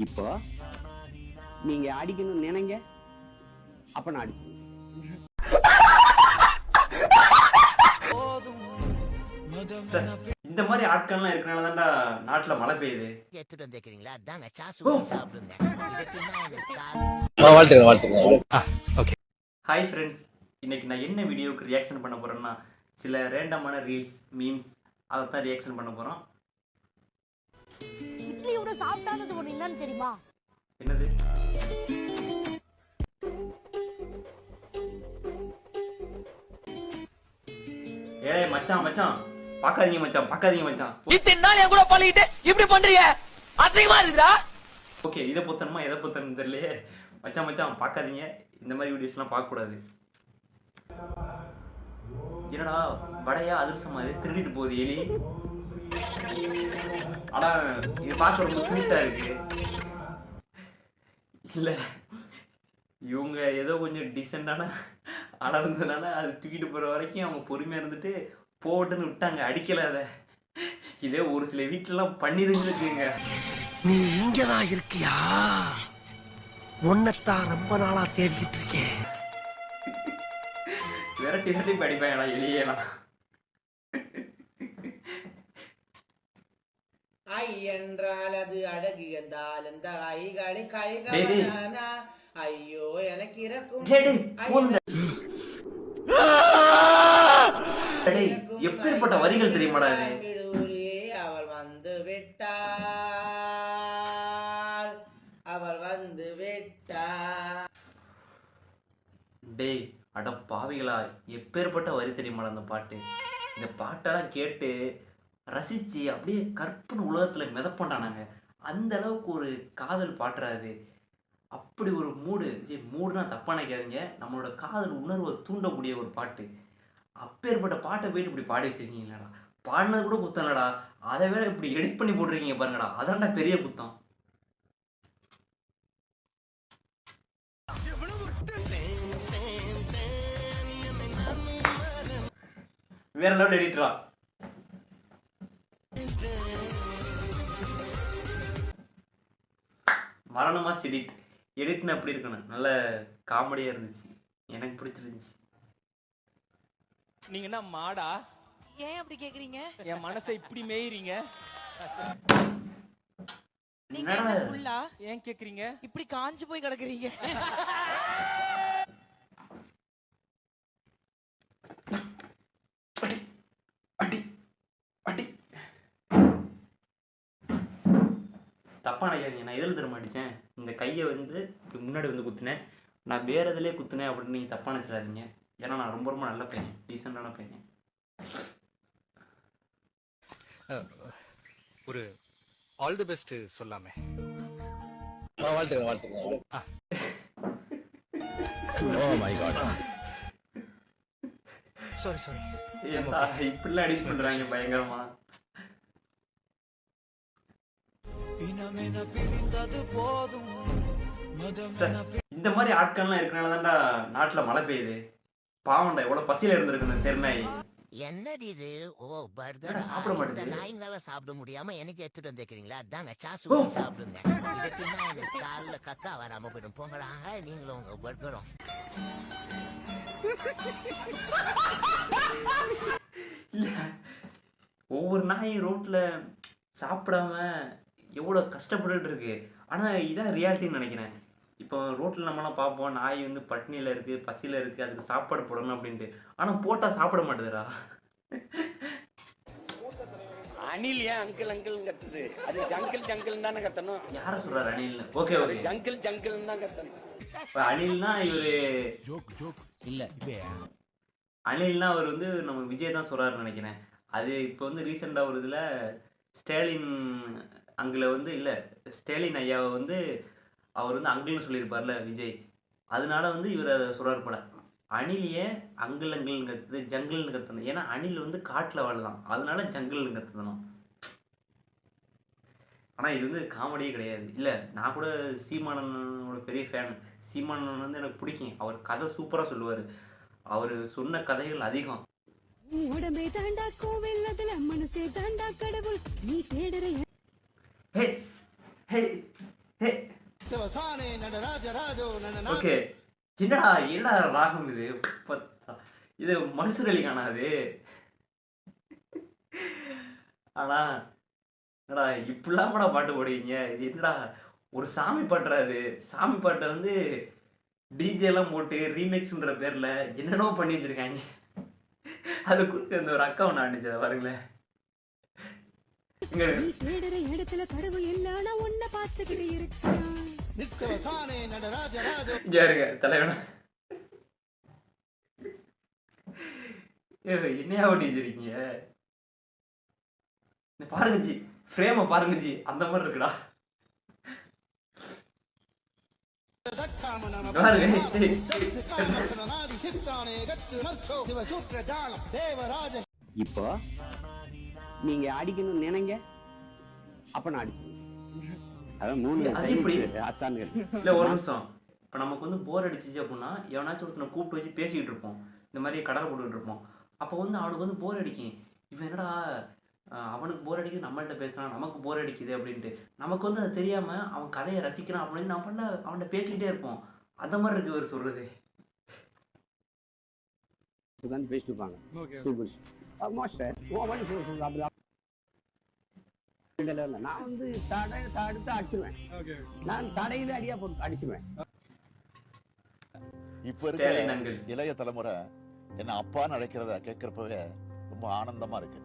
இப்போ நீங்க அடிக்கணும்னு நினைங்க, அப்ப நான் அடிச்சுங்க. இந்த மாதிரி ஆட்கள்லாம் இருக்கனால தான்டா நாட்டுல மழை பெய்யுது. எடுத்துட்டு வந்துக்கிறீங்களா? அதாங்க சாசு ஊத்தி சாப்பிடுங்க. ஹாய் ஃப்ரெண்ட்ஸ், இன்னைக்கு நான் என்ன வீடியோவுக்கு ரியாக்ஷன் பண்ண போறேன்னா, சில ரேண்டமான ரீல்ஸ் மீம்ஸ் அதை தான் ரியாக்ஷன் பண்ண போறோம். இட்லியோட சாப்பிட்டானது ஒண்ணு என்னன்னு தெரியுமா? என்னது? ஏய் மச்சான் மச்சான், பார்க்காதீங்க மச்சான், பார்க்காதீங்க மச்சான். இத்தனை நாள் என் கூட பழகிட்டு இப்படி பண்றீங்க, அசிங்கமா இருக்குடா. ஓகே, இதை பொத்தணுமா எதை பொத்தணும் தெரியலையே. மச்சான் மச்சான் பார்க்காதீங்க, இந்த மாதிரி வீடியோஸ்லாம் பார்க்கக்கூடாது. என்னடா வடையா அதிர்ஷ்டமா இது திருடிட்டு போகுது எலி. ஆனா இது பார்க்க ரொம்ப ஸ்வீட்டா இருக்கு. இல்லை இவங்க ஏதோ கொஞ்சம் டீசெண்டான ஆளாக இருந்ததுனால அது தூக்கிட்டு போகிற வரைக்கும் அவங்க பொறுமையாக இருந்துட்டு போட்டுன்னு விட்டாங்க, அடிக்கலை அதை. இதே ஒரு சில வீட்டிலலாம் பண்ணிருந்துச்சுங்க. நீ இங்கதான் இருக்கியா? உன்னைத்தான் ரொம்ப நாளா தேடிக்கிட்டு இருக்கேன். விரட்டி விரட்டி படிப்பாங்களா எலியலாம். ஐ என்றால் அது அழகு என்றால் அந்த ஐகளை டேய். ஐயோ எனக்கு இறக்கும். எப்பேற்பட்ட வரிகள் தெரியுமாடா இது? அவள் வந்து விட்டாள், அவள் வந்து விட்டாள். டேய் அட பாவிகளா, எப்பேற்பட்ட வரி தெரியுமாடா அந்த பாட்டு. இந்த பாட்டெல்லாம் கேட்டு ரசிச்சு அப்படியே கற்பனை உலகத்துல மிதப்பண்டானாங்க. அந்த அளவுக்கு ஒரு காதல் பாட்டுறாது. அப்படி ஒரு மூடுனா தப்பா நினைக்காதீங்க, நம்மளோட காதல் உணர்வை தூண்டக்கூடிய ஒரு பாட்டு. அப்பேற்பட்ட பாட்டை போயிட்டு இப்படி பாடி வச்சிருக்கீங்களா? பாடினது கூட குத்தம் இல்லடா, அதை வேற இப்படி எடிட் பண்ணி போட்டிருக்கீங்க பாருங்கடா, அதான்டா பெரிய குத்தம். வேற லெவல் எடிட்டரா. மரணமா எடிட். எடிட்னா எப்படி இருக்கணும், நல்ல காமெடியா இருந்துச்சு, எனக்கு பிடிச்சிருந்துச்சு. நீங்க என்ன மாடா? ஏன் அப்படி கேக்குறீங்க? என் மனசை இப்படி மேயிறீங்க. நீங்க என்ன புல்லா? ஏன் கேக்குறீங்க? இப்படி காஞ்சு போய் கிடக்குறீங்க. தப்பா நினைக்காதீங்க, நான் எதில் திரும்ப அடித்தேன், இந்த கையை வந்து முன்னாடி வந்து குத்துனேன், நான் வேற எதுலேயே குத்துனேன் அப்படின்னு நீங்கள் தப்பா நினச்சிடாதீங்க. ஏன்னா நான் ரொம்ப ரொம்ப நல்ல பையன், டீசெண்டான பையன். ஒரு ஆல் தி பெஸ்ட் சொல்லாமே. வாழ்த்துக்கிறேன். Oh my God. சாரி. இப்படிலாம் அடிச்சு பண்றாங்க பயங்கரமா. இந்த மாதிரி ஆட்கள்லாம் இருக்கனால தான்டா நாட்டுல மழை பெய்யுது. பாவம்டா, எவ்வளவு பசியில இருந்திருக்கு தெருநாய். என்னது இது? ஓ பர்கர். சாப்பிட மாட்டேங்குது. இந்த நாய்ங்களால சாப்பிட முடியாம எனக்கு எடுத்துட்டு வந்துக்கிறீங்களா? அதாங்க சாசு ஊத்தி சாப்பிடுங்க. இதுக்குன்னா எனக்கு காலைல கக்கா வராம போயிடும். போங்களாங்க நீங்களும் உங்க பர்கரும். இல்ல ஒவ்வொரு நாயும் ரோட்ல சாப்பிடாம எவ்வளவு கஷ்டப்பட்டுட்டு இருக்கு. ஆனா இதான் ரியாலிட்டின்னு நினைக்கிறேன். இப்போ ரோட்ல நம்மலாம் பார்ப்போம், நாய் வந்து பட்னியில இருக்கு, பசியில இருக்கு, அதுக்கு சாப்பாடு போடணும் அப்படின்ட்டு. ஆனா போட்டா சாப்பிட மாட்டேதுடா. அணில் ஏன் அங்கிள் அங்கிள் கத்துது? அது ஜங்கிள் ஜங்கிள் தானே கத்தணும். யார சொல்றாரு அணில்னு? ஓகே ஜங்கிள் ஜங்கிள் தான் கத்தணும். அணில்னா இவரு இல்ல, அணில்னா அவர் வந்து நம்ம விஜய் தான் சொல்றாருன்னு நினைக்கிறேன். அது இப்போ வந்து ரீசெண்டா ஒரு இதுல ஸ்டாலின் அங்கிள வந்து இல்ல ஸ்டாலின் ஐயாவை வந்து அவர் வந்து அங்கிள்னு சொல்லியிருப்பார்ல விஜய், அதனால வந்து இவர் அதை சொல்றாரு போல. அணில் ஏன் அங்கிள்னு கத்துது, ஜங்கிள்னு கத்தணும்? ஏன்னா அணில் வந்து காட்டுல வாழலாம், அதனால ஜங்கிள்னு கத்துக்கணும். ஆனா இது வந்து காமெடியே கிடையாது. இல்ல நான் கூட சீமானனோட பெரிய ஃபேன். சீமானன் வந்து எனக்கு பிடிக்கும், அவர் கதை சூப்பரா சொல்லுவாரு. அவர் சொன்ன கதைகள் அதிகம். உடம்பை தாண்டா கோவில், அதுல மனசே தாண்டா கடவுள், நீ தேடுற. ஹே ஹே ஹே ஓகே, என்னடா என்னடா ராகம் இது? இது மன்சூர் அலி கானாது. ஆனா என்னடா இப்படிலாம் கூட பாட்டு போடுவீங்க? இது என்னடா ஒரு சாமி பாட்டுறாது. சாமி பாட்டை வந்து டிஜே எல்லாம் போட்டு ரீமிக்ஸ்ன்ற பேர்ல என்னென்னோ பண்ணி வச்சிருக்காங்க. அது குறித்து அந்த ஒரு அக்கா ஒன்று அனுப்பிச்சது பாருங்களேன். இங்க நீ தேடுற இடத்துல கடவுள் இல்லைன்னா உன்னை பார்த்துக்கிட்டு இருக்கான். இங்க இருங்க தலைவனா. என்னையா ஓட்டி வச்சிருக்கீங்க? பாருங்க ஜி, ஃப்ரேமை பாருங்க ஜி, அந்த மாதிரி இருக்குடா. இப்போ நீங்க அடிக்கணும்னு நினைங்க, அப்ப நான் அடிச்சுடுவேன். அதான் 3 அது எப்படி? அசான்கள். இல்லை ஒரு நிமிஷம். இப்போ நமக்கு வந்து போர் அடிச்சிச்சு அப்படின்னா எவனாச்சும் ஒருத்தனை கூப்பிட்டு வச்சு பேசிக்கிட்டு இருப்போம், இந்த மாதிரி கடலை போட்டுக்கிட்டு இருப்போம். அப்போ வந்து அவனுக்கு வந்து போர் அடிக்கும். இவன் என்னடா அவனுக்கு போர் அடிக்குது, நம்மள்கிட்ட பேசுகிறான், நமக்கு போர் அடிக்குது அப்படின்ட்டு நமக்கு வந்து அது தெரியாமல் அவன் கதையை ரசிக்கிறான் அப்படின்னு நம்மள அவன்கிட்ட பேசிக்கிட்டே இருப்போம். அந்த மாதிரி இருக்கு இவர் சொல்கிறது. உட்காந்து பேசிட்டு இருப்பாங்க. சூப்பர் மாஸ்டர் நான் வந்து தடுத்து அடிச்சிருவேன். நான் தடையில அடியா போட்டு அடிச்சிருவேன். இப்ப இருக்கிற இளைய தலைமுறை என்ன அப்பான்னு அழைக்கிறத கேட்கிறப்பவே ரொம்ப ஆனந்தமா இருக்கு.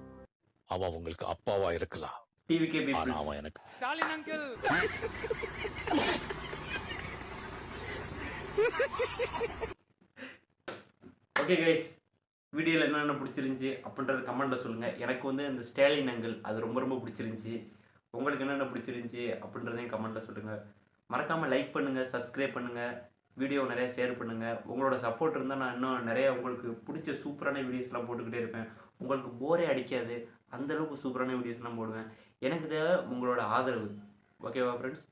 அவன் உங்களுக்கு அப்பாவா இருக்கலாம், டிவிகே ஆனா அவன் எனக்கு ஸ்டாலின் அங்கிள். ஓகே கைஸ், வீடியோவில் என்னென்ன பிடிச்சிருந்துச்சி அப்படின்றது கமெண்ட்டில் சொல்லுங்கள். எனக்கு வந்து இந்த ஸ்டாலின் அங்கிள் அது ரொம்ப ரொம்ப பிடிச்சிருந்துச்சி. உங்களுக்கு என்னென்ன பிடிச்சிருந்துச்சி அப்படின்றதையும் கமெண்ட்டில் சொல்லுங்கள். மறக்காமல் லைக் பண்ணுங்கள், சப்ஸ்கிரைப் பண்ணுங்கள், வீடியோ நிறையா ஷேர் பண்ணுங்கள். உங்களோட சப்போர்ட் இருந்தால் நான் இன்னும் நிறையா உங்களுக்கு பிடிச்ச சூப்பரான வீடியோஸ்லாம் போட்டுக்கிட்டே இருப்பேன். உங்களுக்கு போரே அடிக்காது, அந்தளவுக்கு சூப்பரான வீடியோஸ்லாம் போடுவேன். எனக்கு தேவை உங்களோட ஆதரவு. ஓகேவா ஃப்ரெண்ட்ஸ்?